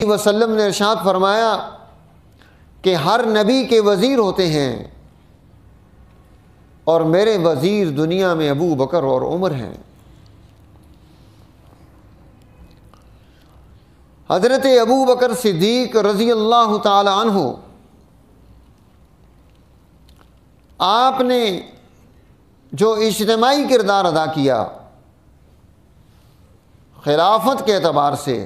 وسلم نے ارشاد فرمایا کہ ہر نبی کے وزیر ہوتے ہیں اور میرے وزیر دنیا میں ابو بکر اور عمر ہیں۔ حضرت ابو بکر صدیق رضی اللہ تعالی عنہ، آپ نے جو اجتماعی کردار ادا کیا خلافت کے اعتبار سے،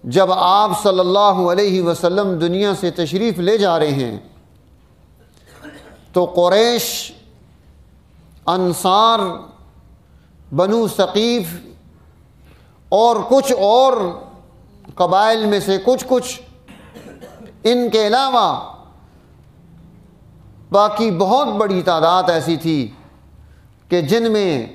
جب آپ صلی اللہ علیہ وسلم دنیا سے تشریف لے جا رہے ہیں تو قریش، انصار، بنو ثقیف اور کچھ اور قبائل میں سے کچھ ان کے علاوہ باقی بہت بڑی تعداد ایسی تھی کہ جن میں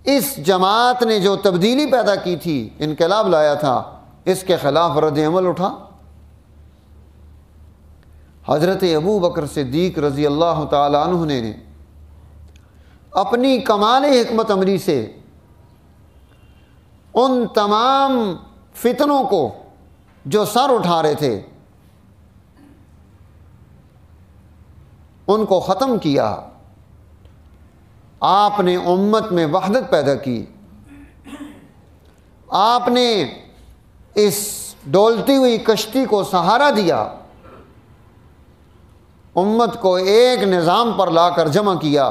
اس جماعت نے جو تبدیلی پیدا کی تھی، انقلاب لایا تھا، اس کے خلاف رد عمل اٹھا۔ حضرت ابو بکر صدیق رضی اللہ تعالی عنہ نے اپنی کمال حکمت عملی سے ان تمام فتنوں کو جو سر اٹھا رہے تھے ان کو ختم کیا۔ آپ نے امت میں وحدت پیدا کی، آپ نے اس ڈولتی ہوئی کشتی کو سہارا دیا، امت کو ایک نظام پر لا کر جمع کیا،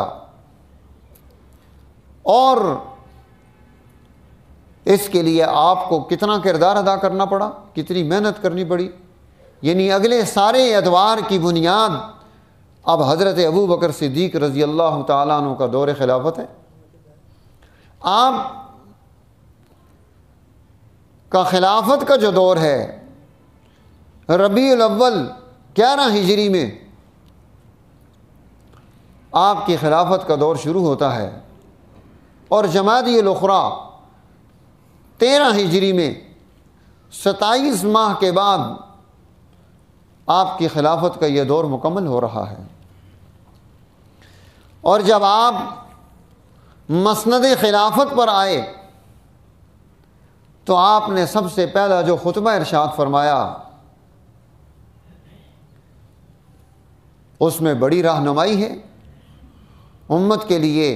اور اس کے لیے آپ کو کتنا کردار ادا کرنا پڑا، کتنی محنت کرنی پڑی۔ یعنی اگلے سارے ادوار کی بنیاد اب حضرت ابو بکر صدیق رضی اللہ تعالیٰ عنہ کا دور خلافت ہے۔ آپ کا خلافت کا جو دور ہے ربیع الاول 11 ہجری میں آپ کی خلافت کا دور شروع ہوتا ہے، اور جمادی الاخری 13 ہجری میں 27 ماہ کے بعد آپ کی خلافت کا یہ دور مکمل ہو رہا ہے۔ اور جب آپ مسند خلافت پر آئے تو آپ نے سب سے پہلا جو خطبہ ارشاد فرمایا اس میں بڑی رہنمائی ہے امت کے لیے،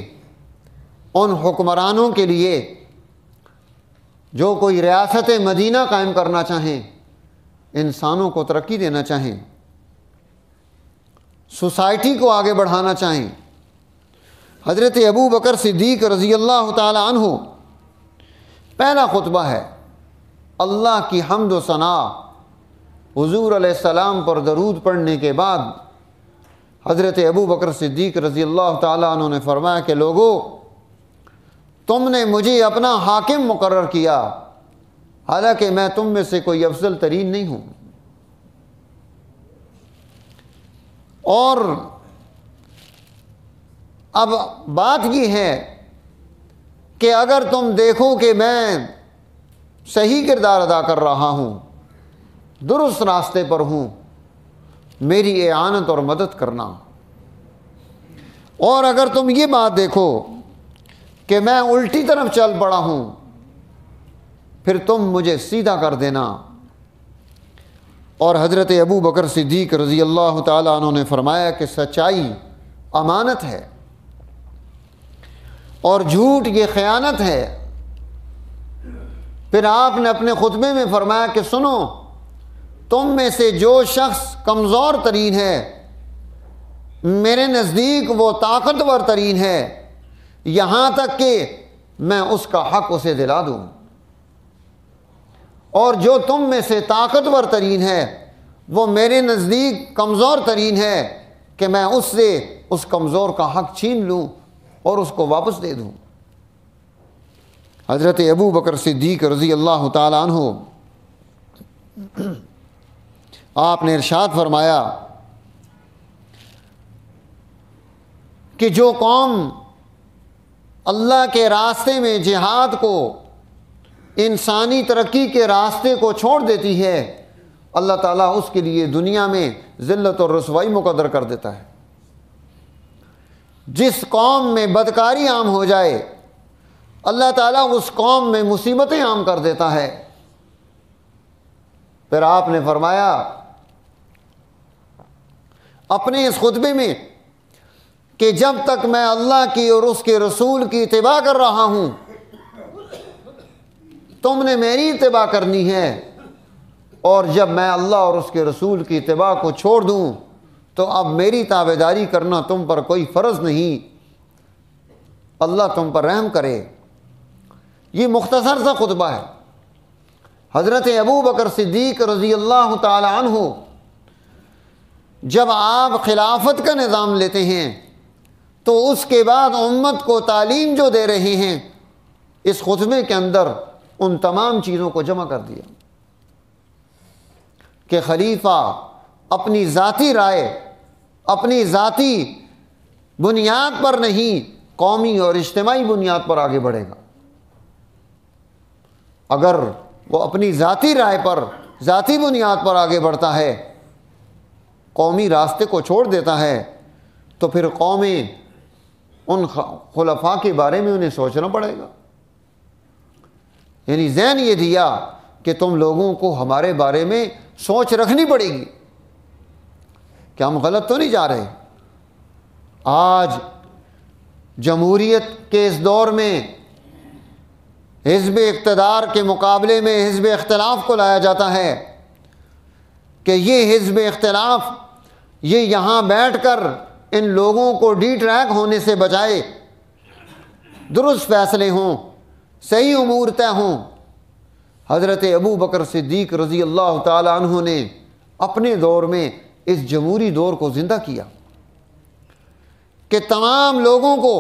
ان حکمرانوں کے لیے جو کوئی ریاست مدینہ قائم کرنا چاہیں، انسانوں کو ترقی دینا چاہیں، سوسائٹی کو آگے بڑھانا چاہیں۔ حضرت ابو بکر صدیق رضی اللہ تعالی عنہ پہلا خطبہ ہے، اللہ کی حمد و ثنا، حضور علیہ السلام پر درود پڑھنے کے بعد حضرت ابو بکر صدیق رضی اللہ تعالی عنہ نے فرمایا کہ لوگو، تم نے مجھے اپنا حاکم مقرر کیا، حالانکہ میں تم میں سے کوئی افضل ترین نہیں ہوں، اور اب بات یہ ہے کہ اگر تم دیکھو کہ میں صحیح کردار ادا کر رہا ہوں، درست راستے پر ہوں، میری اعانت اور مدد کرنا، اور اگر تم یہ بات دیکھو کہ میں الٹی طرف چل پڑا ہوں، پھر تم مجھے سیدھا کر دینا۔ اور حضرت ابو بکر صدیق رضی اللہ تعالی عنہ نے فرمایا کہ سچائی امانت ہے اور جھوٹ یہ خیانت ہے۔ پھر آپ نے اپنے خطبے میں فرمایا کہ سنو، تم میں سے جو شخص کمزور ترین ہے میرے نزدیک وہ طاقتور ترین ہے، یہاں تک کہ میں اس کا حق اسے دلا دوں، اور جو تم میں سے طاقتور ترین ہے وہ میرے نزدیک کمزور ترین ہے کہ میں اس سے اس کمزور کا حق چھین لوں اور اس کو واپس دے دوں۔ حضرت ابو بکر صدیق رضی اللہ تعالی عنہ آپ نے ارشاد فرمایا کہ جو قوم اللہ کے راستے میں جہاد کو، انسانی ترقی کے راستے کو چھوڑ دیتی ہے، اللہ تعالیٰ اس کے لیے دنیا میں ذلت اور رسوائی مقدر کر دیتا ہے۔ جس قوم میں بدکاری عام ہو جائے، اللہ تعالیٰ اس قوم میں مصیبتیں عام کر دیتا ہے۔ پھر آپ نے فرمایا اپنے اس خطبے میں کہ جب تک میں اللہ کی اور اس کے رسول کی اتباع کر رہا ہوں تم نے میری اتباع کرنی ہے، اور جب میں اللہ اور اس کے رسول کی اتباع کو چھوڑ دوں تو اب میری تابعداری کرنا تم پر کوئی فرض نہیں، اللہ تم پر رحم کرے۔ یہ مختصر سا خطبہ ہے۔ حضرت ابو بکر صدیق رضی اللہ تعالی عنہ جب آپ خلافت کا نظام لیتے ہیں تو اس کے بعد امت کو تعلیم جو دے رہے ہیں، اس خطبے کے اندر ان تمام چیزوں کو جمع کر دیا کہ خلیفہ اپنی ذاتی رائے، اپنی ذاتی بنیاد پر نہیں، قومی اور اجتماعی بنیاد پر آگے بڑھے گا۔ اگر وہ اپنی ذاتی رائے پر، ذاتی بنیاد پر آگے بڑھتا ہے، قومی راستے کو چھوڑ دیتا ہے، تو پھر قومیں ان خلفاء کے بارے میں انہیں سوچنا پڑے گا۔ یعنی ذہن یہ دیا کہ تم لوگوں کو ہمارے بارے میں سوچ رکھنی پڑے گی کہ ہم غلط تو نہیں جا رہے۔ آج جمہوریت کے اس دور میں حزب اقتدار کے مقابلے میں حزب اختلاف کو لایا جاتا ہے کہ یہ حزب اختلاف یہ یہاں بیٹھ کر ان لوگوں کو ڈی ٹریک ہونے سے بچائے، درست فیصلے ہوں، صحیح امور طے ہوں۔ حضرت ابو بکر صدیق رضی اللہ تعالی عنہ نے اپنے دور میں اس جمہوری دور کو زندہ کیا کہ تمام لوگوں کو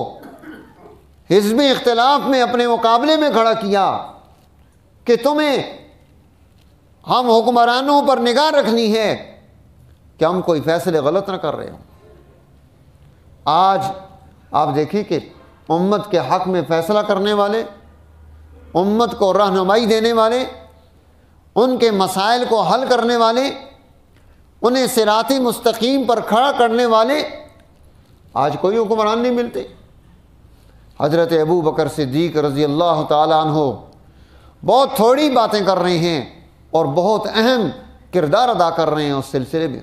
حزب اختلاف میں اپنے مقابلے میں کھڑا کیا کہ تمہیں ہم حکمرانوں پر نگاہ رکھنی ہے کہ ہم کوئی فیصلے غلط نہ کر رہے ہوں۔ آج آپ دیکھیں کہ امت کے حق میں فیصلہ کرنے والے، امت کو رہنمائی دینے والے، ان کے مسائل کو حل کرنے والے، انہیں صراط مستقیم پر کھڑا کرنے والے آج کوئی حکمران نہیں ملتے۔ حضرت ابو بکر صدیق رضی اللہ تعالی عنہ بہت تھوڑی باتیں کر رہے ہیں اور بہت اہم کردار ادا کر رہے ہیں اس سلسلے میں۔